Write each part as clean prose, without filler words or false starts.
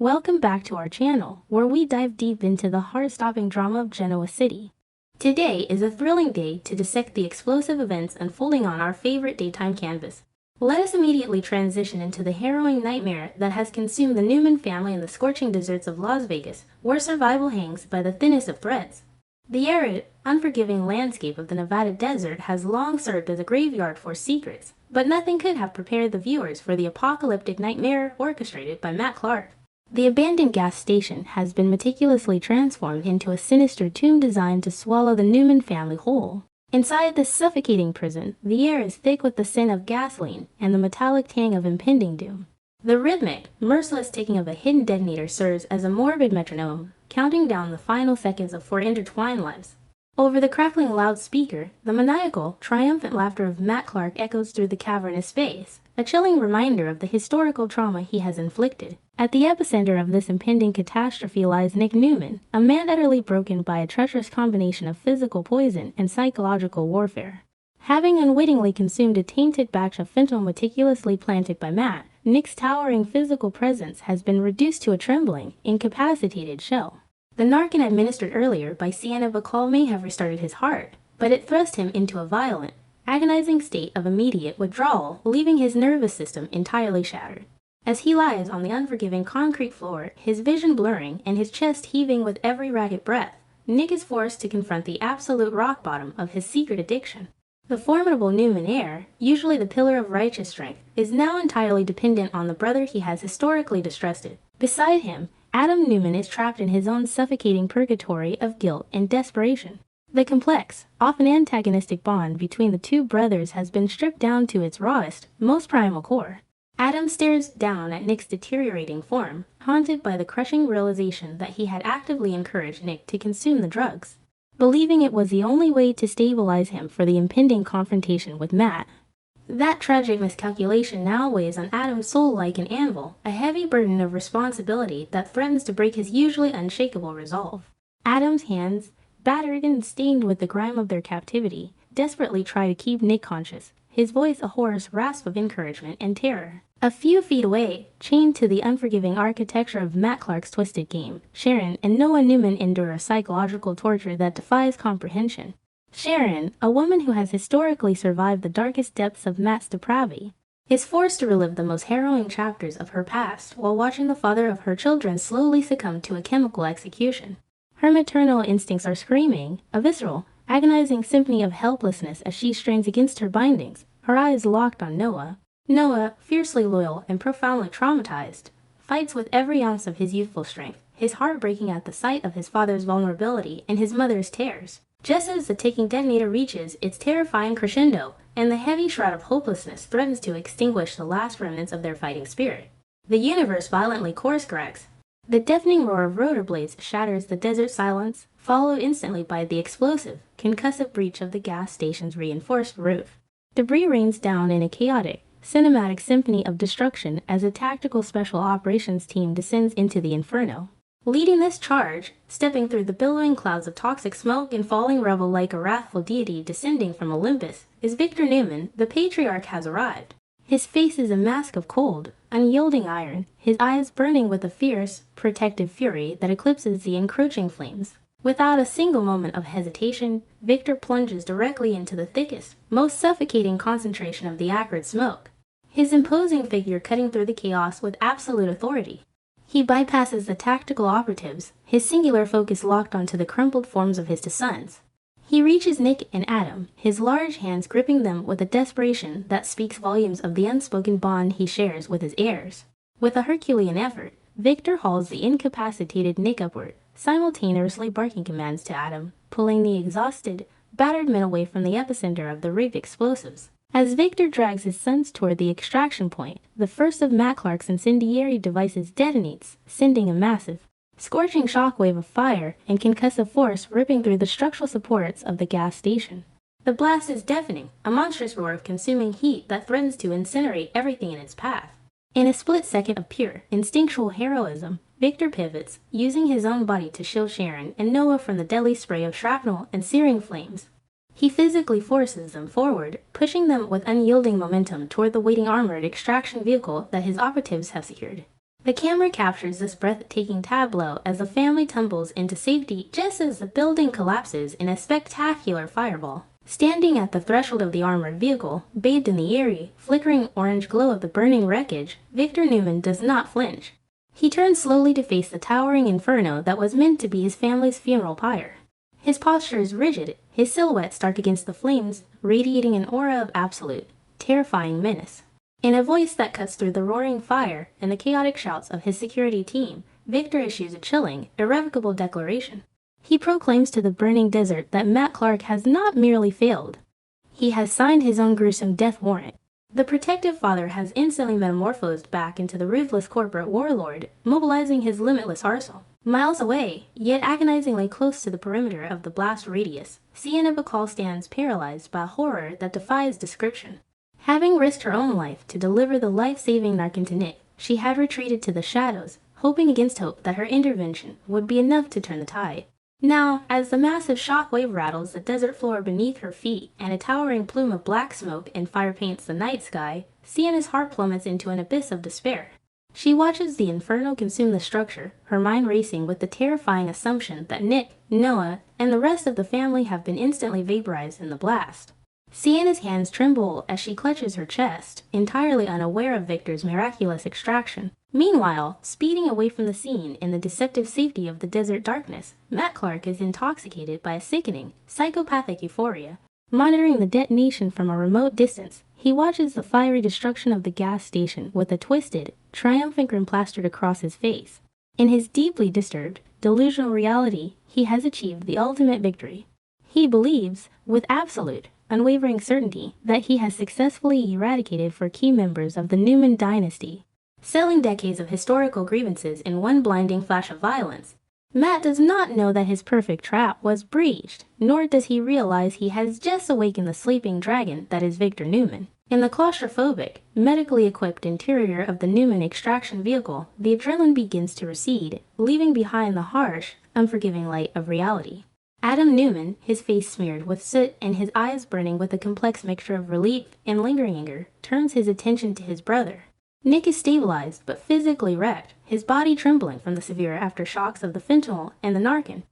Welcome back to our channel, where we dive deep into the heart-stopping drama of Genoa City. Today is a thrilling day to dissect the explosive events unfolding on our favorite daytime canvas. Let us immediately transition into the harrowing nightmare that has consumed the Newman family in the scorching deserts of Las Vegas, where survival hangs by the thinnest of threads. The arid, unforgiving landscape of the Nevada desert has long served as a graveyard for secrets, but nothing could have prepared the viewers for the apocalyptic nightmare orchestrated by Matt Clark. The abandoned gas station has been meticulously transformed into a sinister tomb designed to swallow the Newman family whole. Inside this suffocating prison, the air is thick with the scent of gasoline and the metallic tang of impending doom. The rhythmic, merciless ticking of a hidden detonator serves as a morbid metronome, counting down the final seconds of four intertwined lives. Over the crackling loudspeaker, the maniacal, triumphant laughter of Matt Clark echoes through the cavernous space, a chilling reminder of the historical trauma he has inflicted. At the epicenter of this impending catastrophe lies Nikki Newman, a man utterly broken by a treacherous combination of physical poison and psychological warfare. Having unwittingly consumed a tainted batch of fentanyl meticulously planted by Matt, Nick's towering physical presence has been reduced to a trembling, incapacitated shell. The Narcan administered earlier by Sienna Bacall may have restarted his heart, but it thrust him into a violent, agonizing state of immediate withdrawal, leaving his nervous system entirely shattered. As he lies on the unforgiving concrete floor, his vision blurring and his chest heaving with every ragged breath, Nick is forced to confront the absolute rock bottom of his secret addiction. The formidable Newman heir, usually the pillar of righteous strength, is now entirely dependent on the brother he has historically distrusted. Beside him, Adam Newman is trapped in his own suffocating purgatory of guilt and desperation. The complex, often antagonistic bond between the two brothers has been stripped down to its rawest, most primal core. Adam stares down at Nick's deteriorating form, haunted by the crushing realization that he had actively encouraged Nick to consume the drugs, believing it was the only way to stabilize him for the impending confrontation with Matt. That tragic miscalculation now weighs on Adam's soul like an anvil, a heavy burden of responsibility that threatens to break his usually unshakable resolve. Adam's hands, battered and stained with the grime of their captivity, desperately try to keep Nick conscious, his voice a hoarse rasp of encouragement and terror. A few feet away, chained to the unforgiving architecture of Matt Clark's twisted game, Sharon and Noah Newman endure a psychological torture that defies comprehension. Sharon, a woman who has historically survived the darkest depths of Matt's depravity, is forced to relive the most harrowing chapters of her past while watching the father of her children slowly succumb to a chemical execution. Her maternal instincts are screaming, a visceral, agonizing symphony of helplessness as she strains against her bindings, her eyes locked on Noah. Noah, fiercely loyal and profoundly traumatized, fights with every ounce of his youthful strength, his heart breaking at the sight of his father's vulnerability and his mother's tears. Just as the ticking detonator reaches its terrifying crescendo, and the heavy shroud of hopelessness threatens to extinguish the last remnants of their fighting spirit, the universe violently course-corrects. The deafening roar of rotor blades shatters the desert silence, followed instantly by the explosive, concussive breach of the gas station's reinforced roof. Debris rains down in a chaotic, cinematic symphony of destruction as a tactical special operations team descends into the inferno. Leading this charge, stepping through the billowing clouds of toxic smoke and falling rubble like a wrathful deity descending from Olympus, is Victor Newman. The patriarch has arrived. His face is a mask of cold, unyielding iron, his eyes burning with a fierce, protective fury that eclipses the encroaching flames. Without a single moment of hesitation, Victor plunges directly into the thickest, most suffocating concentration of the acrid smoke, his imposing figure cutting through the chaos with absolute authority. He bypasses the tactical operatives, his singular focus locked onto the crumpled forms of his two sons. He reaches Nick and Adam, his large hands gripping them with a desperation that speaks volumes of the unspoken bond he shares with his heirs. With a Herculean effort, Victor hauls the incapacitated Nick upward, simultaneously barking commands to Adam, pulling the exhausted, battered men away from the epicenter of the rigged explosives. As Victor drags his sons toward the extraction point, the first of Matt Clark's incendiary devices detonates, sending a massive, scorching shockwave of fire and concussive force ripping through the structural supports of the gas station. The blast is deafening, a monstrous roar of consuming heat that threatens to incinerate everything in its path. In a split second of pure, instinctual heroism, Victor pivots, using his own body to shield Sharon and Noah from the deadly spray of shrapnel and searing flames. He physically forces them forward, pushing them with unyielding momentum toward the waiting armored extraction vehicle that his operatives have secured. The camera captures this breathtaking tableau as the family tumbles into safety just as the building collapses in a spectacular fireball. Standing at the threshold of the armored vehicle, bathed in the eerie, flickering orange glow of the burning wreckage, Victor Newman does not flinch. He turns slowly to face the towering inferno that was meant to be his family's funeral pyre. His posture is rigid, his silhouette stark against the flames, radiating an aura of absolute, terrifying menace. In a voice that cuts through the roaring fire and the chaotic shouts of his security team, Victor issues a chilling, irrevocable declaration. He proclaims to the burning desert that Matt Clark has not merely failed. He has signed his own gruesome death warrant. The protective father has instantly metamorphosed back into the ruthless corporate warlord, mobilizing his limitless arsenal. Miles away, yet agonizingly close to the perimeter of the blast radius, Sienna Bacall stands paralyzed by a horror that defies description. Having risked her own life to deliver the life-saving Narcan to Nick, she had retreated to the shadows, hoping against hope that her intervention would be enough to turn the tide. Now, as the massive shockwave rattles the desert floor beneath her feet and a towering plume of black smoke and fire paints the night sky, Sienna's heart plummets into an abyss of despair. She watches the inferno consume the structure, her mind racing with the terrifying assumption that Nick, Noah, and the rest of the family have been instantly vaporized in the blast. Sienna's hands tremble as she clutches her chest, entirely unaware of Victor's miraculous extraction. Meanwhile, speeding away from the scene in the deceptive safety of the desert darkness, Matt Clark is intoxicated by a sickening, psychopathic euphoria. Monitoring the detonation from a remote distance, he watches the fiery destruction of the gas station with a twisted, triumphant grin plastered across his face. In his deeply disturbed, delusional reality, he has achieved the ultimate victory. He believes, with absolute, unwavering certainty, that he has successfully eradicated four key members of the Newman dynasty, settling decades of historical grievances in one blinding flash of violence. Matt does not know that his perfect trap was breached, nor does he realize he has just awakened the sleeping dragon that is Victor Newman. In the claustrophobic, medically equipped interior of the Newman extraction vehicle, the adrenaline begins to recede, leaving behind the harsh, unforgiving light of reality. Adam Newman, his face smeared with soot and his eyes burning with a complex mixture of relief and lingering anger, turns his attention to his brother. Nick is stabilized but physically wrecked, his body trembling from the severe aftershocks of the fentanyl and the Narcan.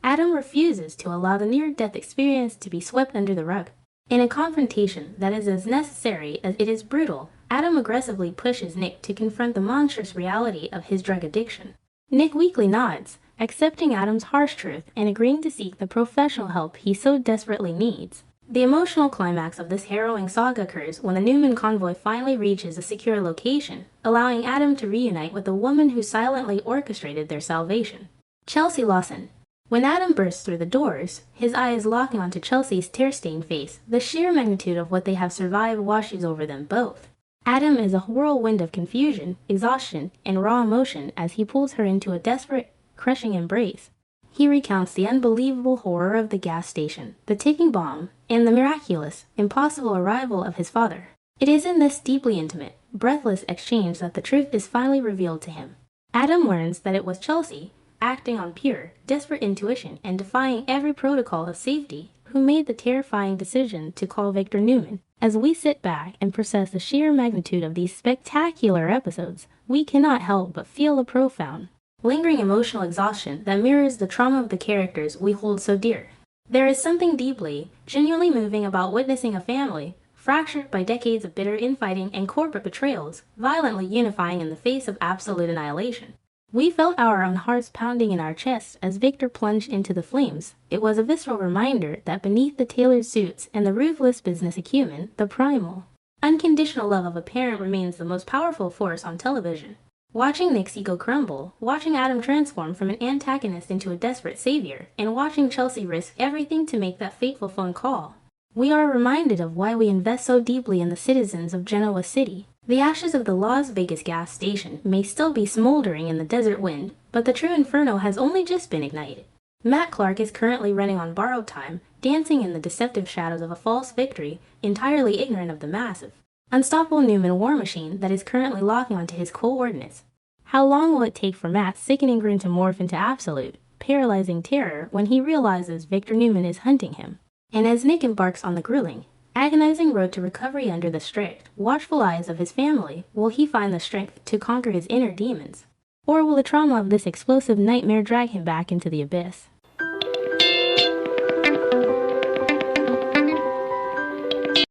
Adam refuses to allow the near-death experience to be swept under the rug. In a confrontation that is as necessary as it is brutal, Adam aggressively pushes Nick to confront the monstrous reality of his drug addiction. Nick weakly nods, accepting Adam's harsh truth and agreeing to seek the professional help he so desperately needs. The emotional climax of this harrowing saga occurs when the Newman convoy finally reaches a secure location, allowing Adam to reunite with the woman who silently orchestrated their salvation, Chelsea Lawson. When Adam bursts through the doors, his eyes locking onto Chelsea's tear-stained face, the sheer magnitude of what they have survived washes over them both. Adam is a whirlwind of confusion, exhaustion, and raw emotion as he pulls her into a desperate, crushing embrace. He recounts the unbelievable horror of the gas station, the ticking bomb, and the miraculous, impossible arrival of his father. It is in this deeply intimate, breathless exchange that the truth is finally revealed to him. Adam learns that it was Chelsea, acting on pure, desperate intuition and defying every protocol of safety, who made the terrifying decision to call Victor Newman. As we sit back and process the sheer magnitude of these spectacular episodes, we cannot help but feel a profound, lingering emotional exhaustion that mirrors the trauma of the characters we hold so dear. There is something deeply, genuinely moving about witnessing a family, fractured by decades of bitter infighting and corporate betrayals, violently unifying in the face of absolute annihilation. We felt our own hearts pounding in our chests as Victor plunged into the flames. It was a visceral reminder that beneath the tailored suits and the ruthless business acumen, the primal, unconditional love of a parent remains the most powerful force on television. Watching Nick's ego crumble, watching Adam transform from an antagonist into a desperate savior, and watching Chelsea risk everything to make that fateful phone call, we are reminded of why we invest so deeply in the citizens of Genoa City. The ashes of the Las Vegas gas station may still be smoldering in the desert wind, but the true inferno has only just been ignited. Matt Clark is currently running on borrowed time, dancing in the deceptive shadows of a false victory, entirely ignorant of the massive, unstoppable Newman war machine that is currently locking onto his coordinates. How long will it take for Matt's sickening grin to morph into absolute, paralyzing terror when he realizes Victor Newman is hunting him? And as Nick embarks on the grueling, agonizing road to recovery under the strict, watchful eyes of his family, will he find the strength to conquer his inner demons? Or will the trauma of this explosive nightmare drag him back into the abyss?